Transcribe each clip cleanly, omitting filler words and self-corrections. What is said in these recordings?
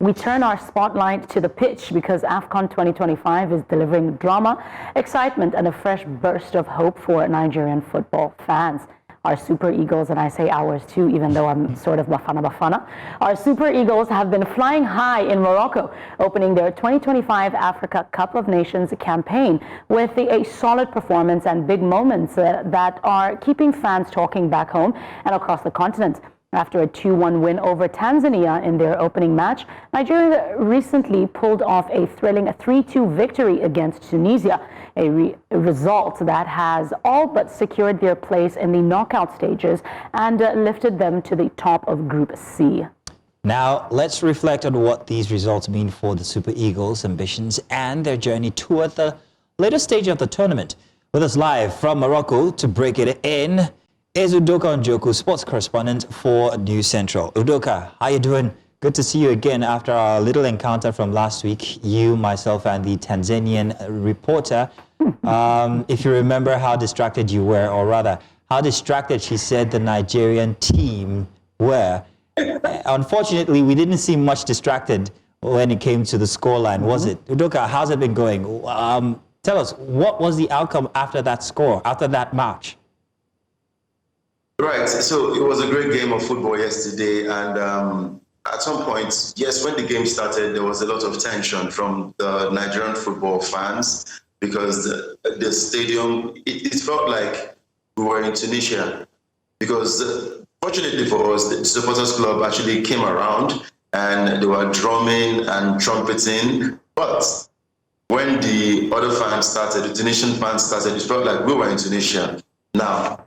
we turn our spotlight to the pitch because AFCON 2025 is delivering drama, excitement, and a fresh burst of hope for Nigerian football fans. Our Super Eagles, and I say ours too, even though I'm sort of Bafana. Our Super Eagles have been flying high in Morocco, opening their 2025 Africa Cup of Nations campaign with a solid performance and big moments that are keeping fans talking back home and across the continent. After a 2-1 win over Tanzania in their opening match, Nigeria recently pulled off a thrilling 3-2 victory against Tunisia, a result that has all but secured their place in the knockout stages and lifted them to the top of Group C. Now, let's reflect on what these results mean for the Super Eagles' ambitions and their journey toward the later stage of the tournament. With us live from Morocco to break it in is Udoka Njoku, sports correspondent for News Central. Udoka, how you doing? Good to see you again after our little encounter from last week, you, myself, and the Tanzanian reporter. If you remember how distracted you were, or rather, how distracted she said the Nigerian team were. Unfortunately, we didn't seem much distracted when it came to the scoreline, was it? Udoka, how's it been going? Tell us, what was the outcome after that score, after that match? Right, so it was a great game of football yesterday, and at some point, yes, when the game started, there was a lot of tension from the Nigerian football fans because the stadium, it felt like we were in Tunisia because fortunately for us, the supporters club actually came around and they were drumming and trumpeting, but when the other fans started, the Tunisian fans started, it felt like we were in Tunisia. Now,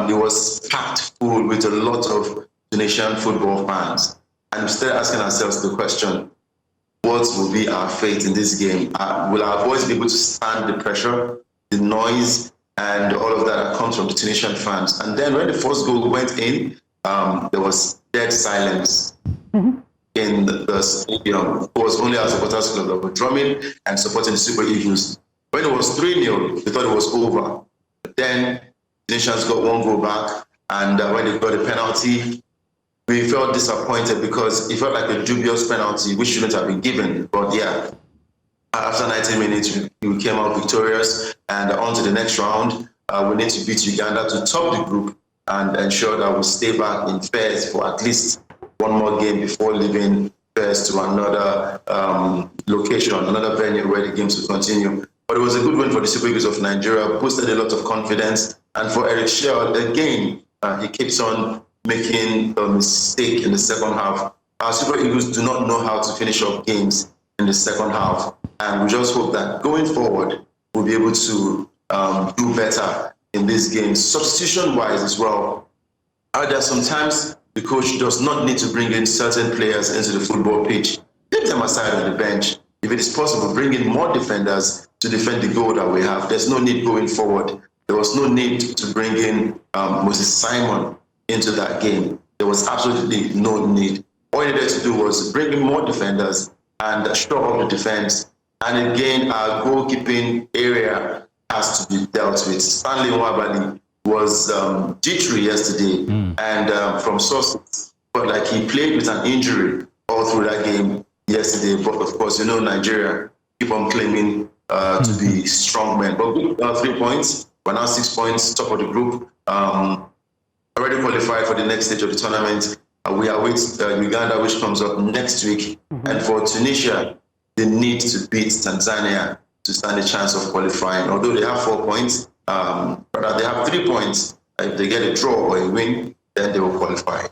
it was packed full with a lot of Tunisian football fans. And we started asking ourselves the question, what will be our fate in this game? Will our boys be able to stand the pressure, the noise, and all of that comes from the Tunisian fans? And then when the first goal went in, there was dead silence in the stadium. It was only our supporters club that were drumming and supporting the Super Eagles. When it was 3-0, they thought it was over. But then Tunisians got one goal back, and when they got a penalty, we felt disappointed because it felt like a dubious penalty, which shouldn't have been given. But yeah, after 90 minutes, we came out victorious, and on to the next round. We need to beat Uganda to top the group and ensure that we stay back in Fairs for at least one more game before leaving Fairs to another location, another venue where the games will continue. But it was a good win for the Super Eagles of Nigeria, boosted a lot of confidence. And for Eric Sheard, again, he keeps on making a mistake in the second half. Our Super Eagles do not know how to finish up games in the second half. And we just hope that going forward, we'll be able to do better in these games. Substitution-wise as well, there are sometimes the coach does not need to bring in certain players into the football pitch. Leave them aside on the bench. If it is possible, bring in more defenders to defend the goal that we have. There's no need going forward. There was no need to bring in Moses Simon into that game. There was absolutely no need. All you needed to do was bring in more defenders and shore up the defense. And again, our goalkeeping area has to be dealt with. Stanley Nwabali was jittery yesterday, and from sources, but like he played with an injury all through that game yesterday. But of course, you know, Nigeria keep on claiming to be strong men. But we got 3 points. We're now 6 points, top of the group. Already qualified for the next stage of the tournament. We await Uganda, which comes up next week. And for Tunisia, they need to beat Tanzania to stand a chance of qualifying. Although they have 4 points, but they have 3 points. If they get a draw or a win, then they will qualify.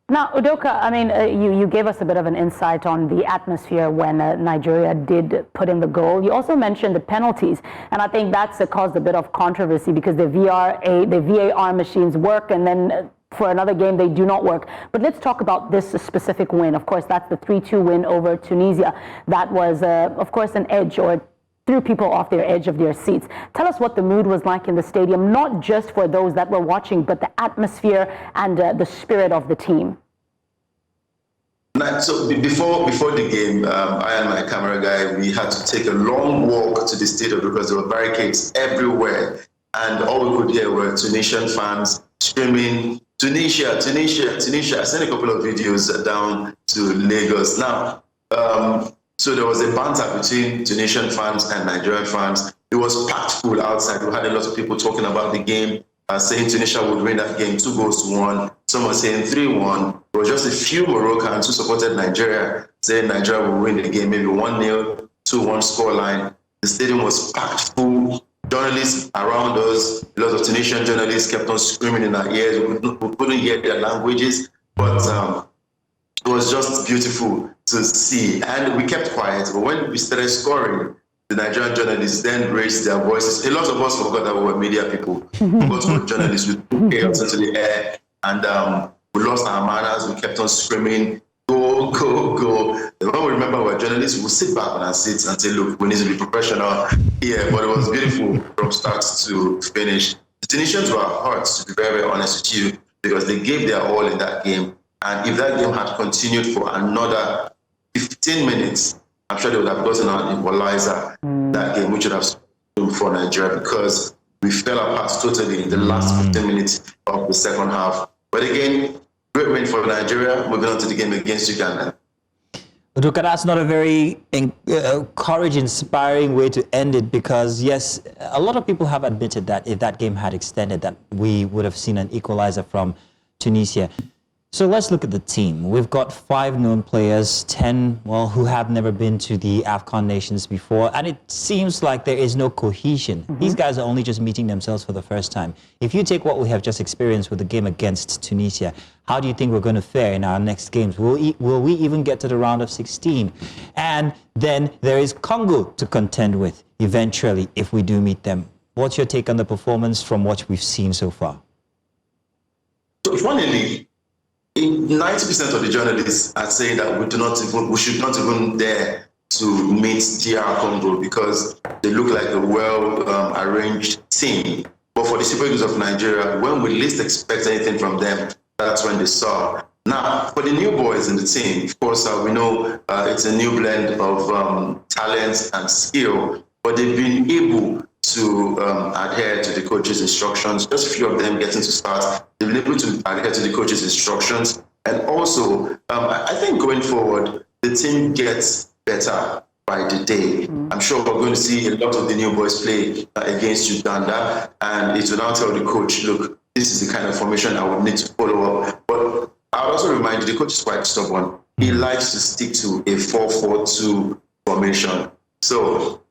Now, Udoka, I mean, you gave us a bit of an insight on the atmosphere when Nigeria did put in the goal. You also mentioned the penalties, and I think that's caused a bit of controversy because the VAR machines work, and then for another game they do not work. But let's talk about this specific win. Of course, that's the 3-2 win over Tunisia. That was, of course, an edge, or threw people off their edge of their seats. Tell us what the mood was like in the stadium, not just for those that were watching, but the atmosphere and the spirit of the team. So before the game, I and my camera guy, we had to take a long walk to the stadium because there were barricades everywhere. And all we could hear were Tunisian fans screaming, Tunisia. I sent a couple of videos down to Lagos. Now, so there was a banter between Tunisian fans and Nigerian fans. It was packed full outside. We had a lot of people talking about the game, saying Tunisia would win that game 2-1. Some were saying 3-1. There was just a few Moroccans who supported Nigeria, saying Nigeria would win the game, maybe 1-0, 2-1 scoreline. The stadium was packed full. Journalists around us, a lot of Tunisian journalists kept on screaming in our ears. We couldn't hear their languages, but it was just beautiful to see. And we kept quiet. But when we started scoring, the Nigerian journalists then raised their voices. A lot of us forgot that we were media people. We were journalists. We threw chaos into the air, and we lost our manners. We kept on screaming, go, go, go. And when we remember we're journalists, we'll sit back on our seats and say, look, we need to be professional here. But it was beautiful from start to finish. The Tunisians were hurt, to be very, very honest with you, because they gave their all in that game. And if that game had continued for another 15 minutes, I'm sure they would have gotten an equalizer that game, which would have been for Nigeria, because we fell apart totally in the last 15 minutes of the second half. But again, great win for Nigeria. Moving on to the game against Uganda. Udoka, that's not a very courage inspiring way to end it, because yes, a lot of people have admitted that if that game had extended, that we would have seen an equalizer from Tunisia. So let's look at the team. We've got 5 known players, 10, well, who have never been to the AFCON nations before, and it seems like there is no cohesion. These guys are only just meeting themselves for the first time. If you take what we have just experienced with the game against Tunisia, how do you think we're going to fare in our next games? Will we even get to the round of 16? And then there is Congo to contend with eventually if we do meet them. What's your take on the performance from what we've seen so far? So funnily, 90% of the journalists are saying that we should not even dare to meet DR Congo because they look like a well-arranged team. But for the Super Eagles of Nigeria, when we least expect anything from them, that's when they saw. Now, for the new boys in the team, of course, we know it's a new blend of talent and skill, but they've been able to adhere to the coach's instructions. Just a few of them getting to start. They've been able to adhere to the coach's instructions. And also, I think going forward, the team gets better by the day. I'm sure we're going to see a lot of the new boys play against Uganda, and it will now tell the coach, look, this is the kind of formation I would need to follow up. But I'll also remind you, the coach is quite stubborn. He likes to stick to a 4-4-2 formation. So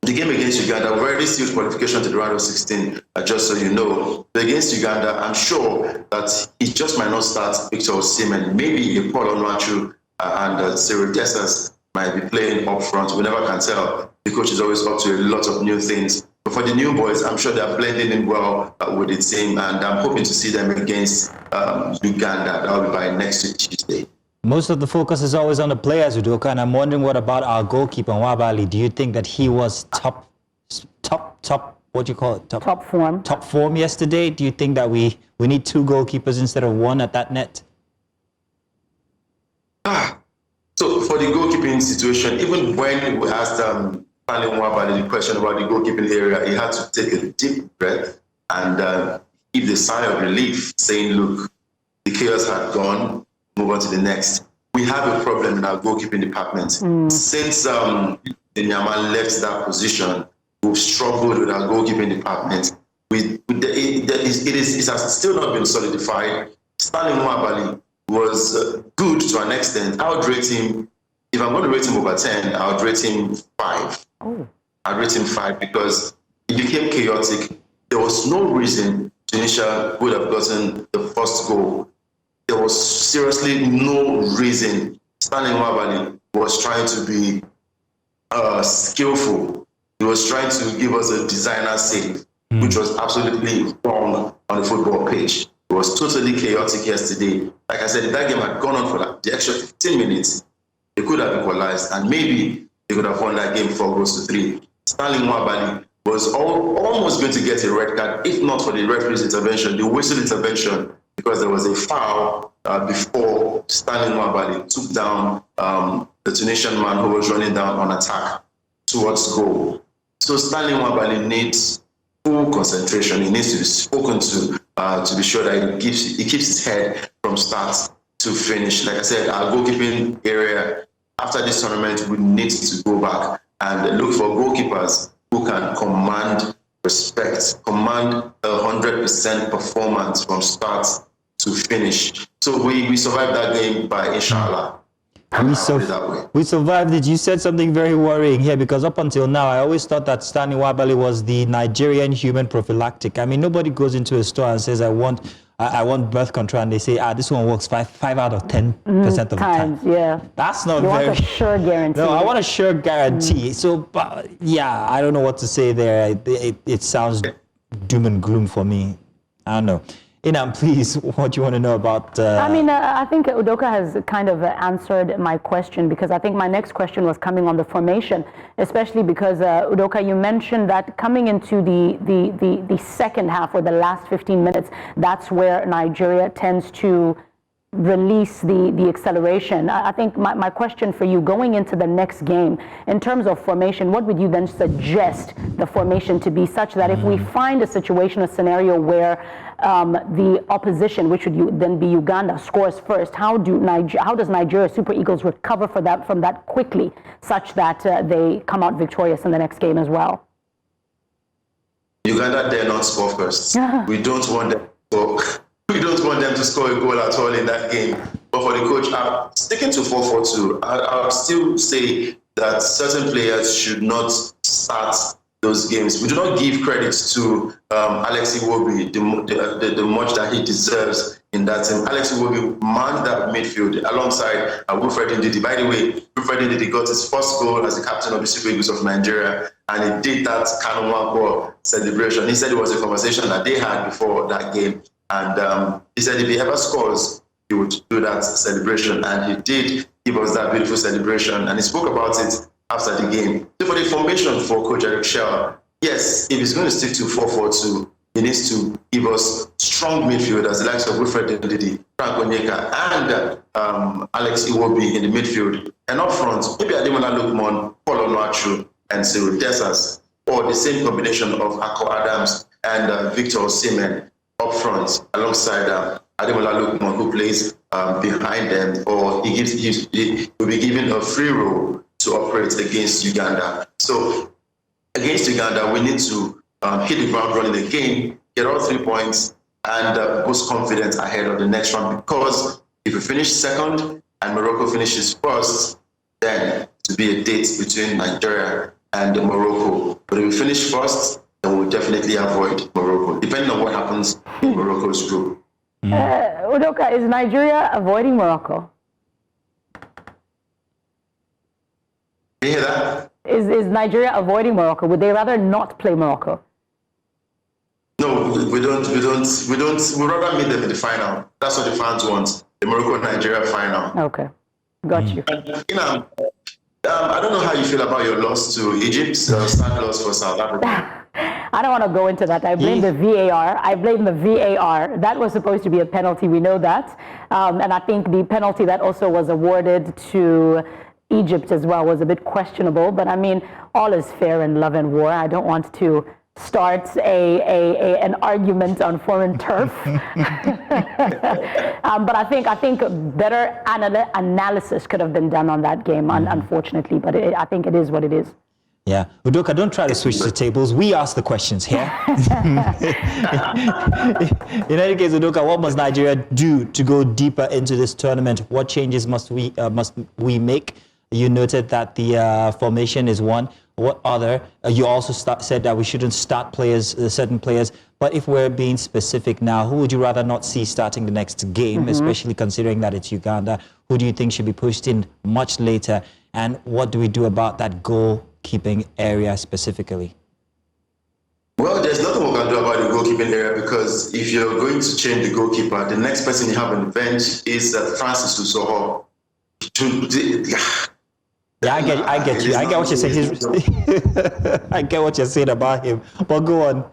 the game against Uganda, we've already sealed qualification to the round of 16, just so you know. But against Uganda, I'm sure that he just might not start Victor Osimhen. Maybe Paul Onuachu and Cyril Dessers might be playing up front. We never can tell. The coach is always up to a lot of new things. But for the new boys, I'm sure they're blending in well with the team, and I'm hoping to see them against Uganda. That'll be by next week, Tuesday. Most of the focus is always on the players, Udoka, and I'm wondering what about our goalkeeper, Nwabali? Do you think that he was top, what do you call it? Top form. Top form yesterday? Do you think that we need 2 goalkeepers instead of 1 at that net? So for the goalkeeping situation, even when we asked Stanley Nwabali the question about the goalkeeping area, he had to take a deep breath and give the sign of relief, saying, look, the chaos had gone, move on to the next. We have a problem in our goalkeeping department. Since Nyama left that position, we've struggled with our goalkeeping department. It has still not been solidified. Stanley Nwabali was good to an extent. I would rate him, if I'm going to rate him over 10, I would rate him 5. I'd rate him 5 because it became chaotic. There was no reason Tunisia would have gotten the first goal. There was seriously no reason. Stanley Nwabali was trying to be skillful. He was trying to give us a designer save, which was absolutely wrong on the football pitch. It was totally chaotic yesterday. Like I said, if that game had gone on for the extra 15 minutes, they could have equalized, and maybe they could have won that game 4-3. Stanley Nwabali was almost going to get a red card, if not for the referee's intervention, the whistle intervention, because there was a foul before Stanley Nwabali took down the Tunisian man who was running down on attack towards goal. So Stanley Nwabali needs full concentration. He needs to be spoken to be sure that he keeps his head from start to finish. Like I said, our goalkeeping area after this tournament, we need to go back and look for goalkeepers who can command respect, command 100% performance from start to finish. So we survived that game by inshallah. We survived it. You said something very worrying here, because up until now, I always thought that Stanley Wabali was the Nigerian human prophylactic. I mean, nobody goes into a store and says, I want birth control, and they say, this one works 5 out of 10% of the time. Yeah. That's not you very... want a sure guarantee. No, I want a sure guarantee. So, yeah, I don't know what to say there. It sounds doom and gloom for me. I don't know. Inam, please, what do you want to know about... I think Udoka has kind of answered my question, because I think my next question was coming on the formation, especially because, Udoka, you mentioned that coming into the second half, or the last 15 minutes, that's where Nigeria tends to release the acceleration. I think my question for you, going into the next game, in terms of formation, what would you then suggest the formation to be, such that if we find a situation, a scenario where the opposition, which would then be Uganda, scores first, how does Nigeria Super Eagles recover from that quickly, such that they come out victorious in the next game as well? Uganda dare not score first. We don't want them to score. We don't want them to score a goal at all in that game. But for the coach, I'm sticking to 4-4-2. I'll still say that certain players should not start those games. We do not give credit to Alex Iwobi the much that he deserves in that team. Alex Iwobi manned that midfield alongside Wilfred Ndidi. By the way, Wilfred Ndidi got his first goal as the captain of the Super Eagles of Nigeria, and he did that Kanumako celebration. He said it was a conversation that they had before that game. And he said if he ever scores, he would do that celebration. And he did give us that beautiful celebration. And he spoke about it after the game. So for the formation for Coach Eric Schell, yes, if he's going to stick to 4-4-2, he needs to give us strong midfielders, the likes of Wilfred Ndidi, Frank Onyeka, and Alex Iwobi in the midfield. And up front, maybe Ademola Lookman, Paul Onuachu, and Cyril Dessers, or the same combination of Akko Adams and Victor Osimhen up front, alongside Ademola Lookman, who plays behind them, or he will be given a free role to operate against Uganda. So against Uganda, we need to hit the ground running again, get all 3 points, and boost confidence ahead of the next round. Because if we finish second and Morocco finishes first, then to be a date between Nigeria and Morocco. But if we finish first, then we'll definitely avoid Morocco, depending on what happens in Morocco's group. Udoka, is Nigeria avoiding Morocco? You hear that? Is Nigeria avoiding Morocco? Would they rather not play Morocco? No, we don't. We'd rather meet them in the final. That's what the fans want. The Morocco-Nigeria final. Okay, got you. I don't know how you feel about your loss to Egypt, sad loss for South Africa. I don't want to go into that. I blame the VAR. That was supposed to be a penalty. We know that. And I think the penalty that also was awarded to Egypt as well was a bit questionable. But I mean, all is fair in love and war. I don't want to start an argument on foreign turf. But I think better analysis could have been done on that game, unfortunately. But I think it is what it is. Yeah, Udoka, don't try to switch the tables. We ask the questions here. In any case, Udoka, what must Nigeria do to go deeper into this tournament? What changes must we make? You noted that the formation is one. What other? You also said that we shouldn't start certain players. But if we're being specific now, who would you rather not see starting the next game, especially considering that it's Uganda? Who do you think should be pushed in much later? And what do we do about that goalkeeping area specifically? Well, there's nothing we can do about the goalkeeping area, because if you're going to change the goalkeeper, the next person you have on the bench is Francis Usoho. Yeah, I get you. I get what you're saying. I get what you're saying about him. But go on.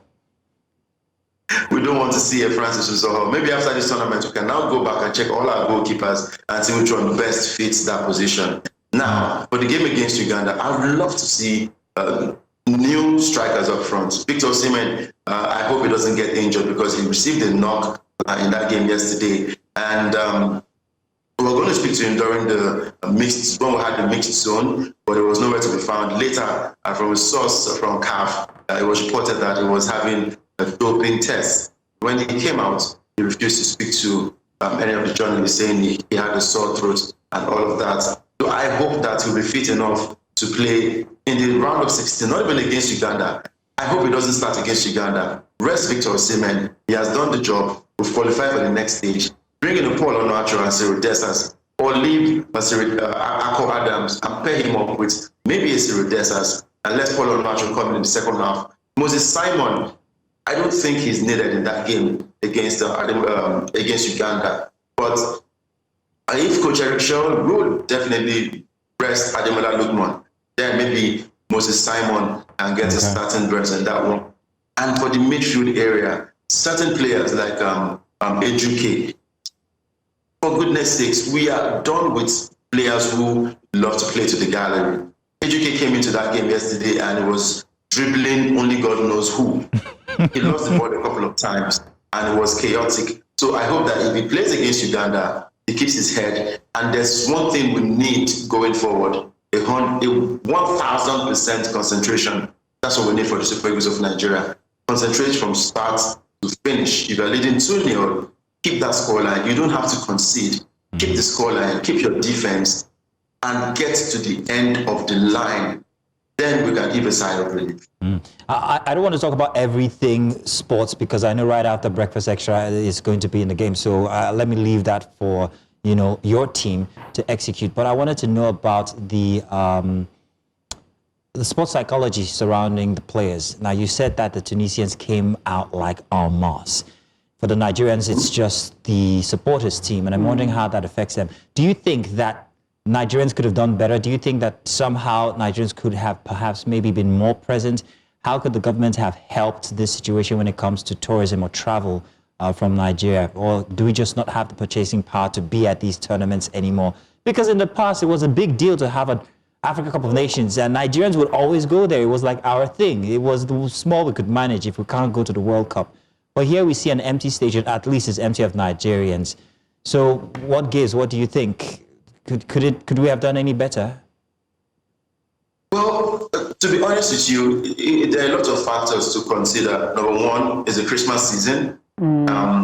We don't want to see a Francis Usoho. Maybe after this tournament, we can now go back and check all our goalkeepers and see which one best fits that position. Now, for the game against Uganda, I would love to see new strikers up front. Victor Osimhen I hope he doesn't get injured because he received a knock in that game yesterday. And we were going to speak to him during the mixed, when we had the mixed zone, but it was nowhere to be found. Later, from a source from CAF, it was reported that he was having a doping test. When he came out, he refused to speak to any of the journalists, saying he had a sore throat and all of that. So I hope that he'll be fit enough to play in the round of 16, not even against Uganda. I hope he doesn't start against Uganda. Rest Victor Osimhen. He has done the job. We've qualified for the next stage. Bring in Paul Onuachu and Cyril Dessers, or leave Ako Adams and pair him up with maybe a Cyril Dessers and let Paul Onuachu come in the second half. Moses Simon, I don't think he's needed in that game against Uganda. But if Coach Eric Shaw would definitely rest Ademola Lookman, then maybe Moses Simon can get a starting berth in that one. And for the midfield area, certain players like Njoku, for goodness sakes, we are done with players who love to play to the gallery. Njoku came into that game yesterday and it was dribbling only God knows who. He lost the ball a couple of times and it was chaotic. So I hope that if he plays against Uganda, he keeps his head. And there's one thing we need going forward, a 1,000% concentration. That's what we need for the Super Eagles of Nigeria. Concentrate from start to finish. If you're leading 2-0, keep that scoreline. You don't have to concede. Keep the scoreline, keep your defense, and get to the end of the line. Then we can give a sigh of relief. I don't want to talk about everything sports because I know right after Breakfast Extra is going to be in the game. So let me leave that for your team to execute. But I wanted to know about the sports psychology surrounding the players. Now, you said that the Tunisians came out like en masse. For the Nigerians, it's just the supporters team, and I'm wondering how that affects them. Do you think that Nigerians could have done better? Do you think that somehow Nigerians could have perhaps maybe been more present? How could the government have helped this situation when it comes to tourism or travel from Nigeria? Or do we just not have the purchasing power to be at these tournaments anymore? Because in the past, it was a big deal to have an Africa Cup of Nations, and Nigerians would always go there. It was like our thing. It was the small we could manage if we can't go to the World Cup. But here we see an empty stadium, at least it's empty of Nigerians. So what gives? What do you think? Could we have done any better? Well, to be honest with you, there are a lot of factors to consider. Number one is the Christmas season.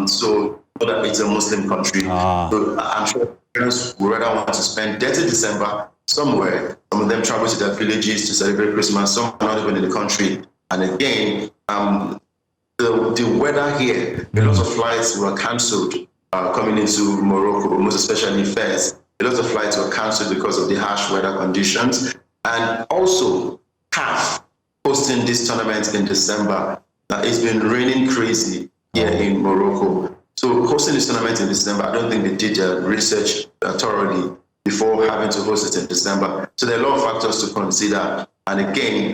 So that it's a Muslim country. So I'm sure parents would rather want to spend 30 December somewhere. Some of them travel to their villages to celebrate Christmas. Some are not even in the country. And again, the weather here, a lot of flights were cancelled coming into Morocco, most especially Fez. A lot of flights were cancelled because of the harsh weather conditions. And also, CAF hosting this tournament in December. It's been raining crazy here in Morocco. So hosting this tournament in December, I don't think they did their research thoroughly before having to host it in December. So there are a lot of factors to consider. And again,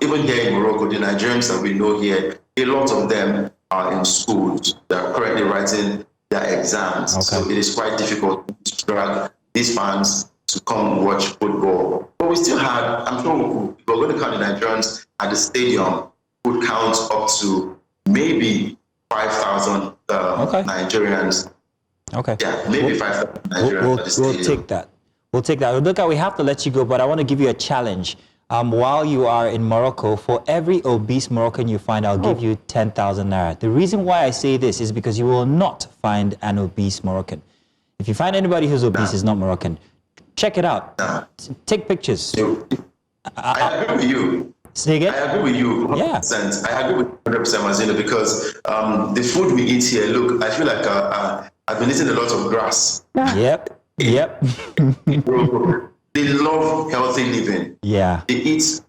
even here in Morocco, the Nigerians that we know here, a lot of them are in schools. They're currently writing their exams. So it is quite difficult to drag these fans to come watch football. But we still had, I'm sure if we're going to count the Nigerians at the stadium, would count up to maybe 5,000 Nigerians. Okay. Yeah, maybe 5,000 Nigerians at the stadium. We'll take that. We'll take that. Udoka, we have to let you go, but I want to give you a challenge. While you are in Morocco, for every obese Moroccan you find, I'll give you 10,000 naira. The reason why I say this is because you will not find an obese Moroccan. If you find anybody who's obese, is not Moroccan. Check it out. Take pictures. I agree with you. Say again? I agree with you 100%. Yeah. I agree with 100%, Mazino, because the food we eat here, look, I feel like I've been eating a lot of grass. Yep. They love healthy living. Yeah. They eat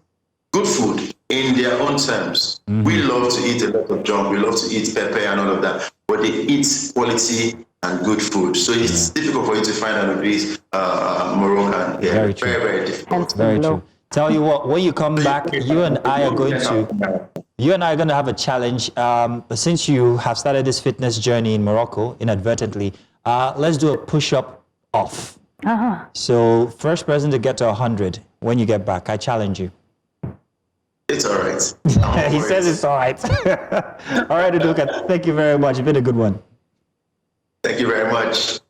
good food in their own terms. We love to eat a lot of junk. We love to eat pepper and all of that. But they eat quality and good food. So it's difficult for you to find an obese Moroccan. Yeah, very true. Very difficult. Very true. Tell you what, when you come back, you and I are going to have a challenge. Since you have started this fitness journey in Morocco inadvertently, let's do a push-up off. So first person to get to 100 when you get back, I challenge you. It's all right. He says it's all right. All right, Udoka, thank you very much. It's been a good one. Thank you very much.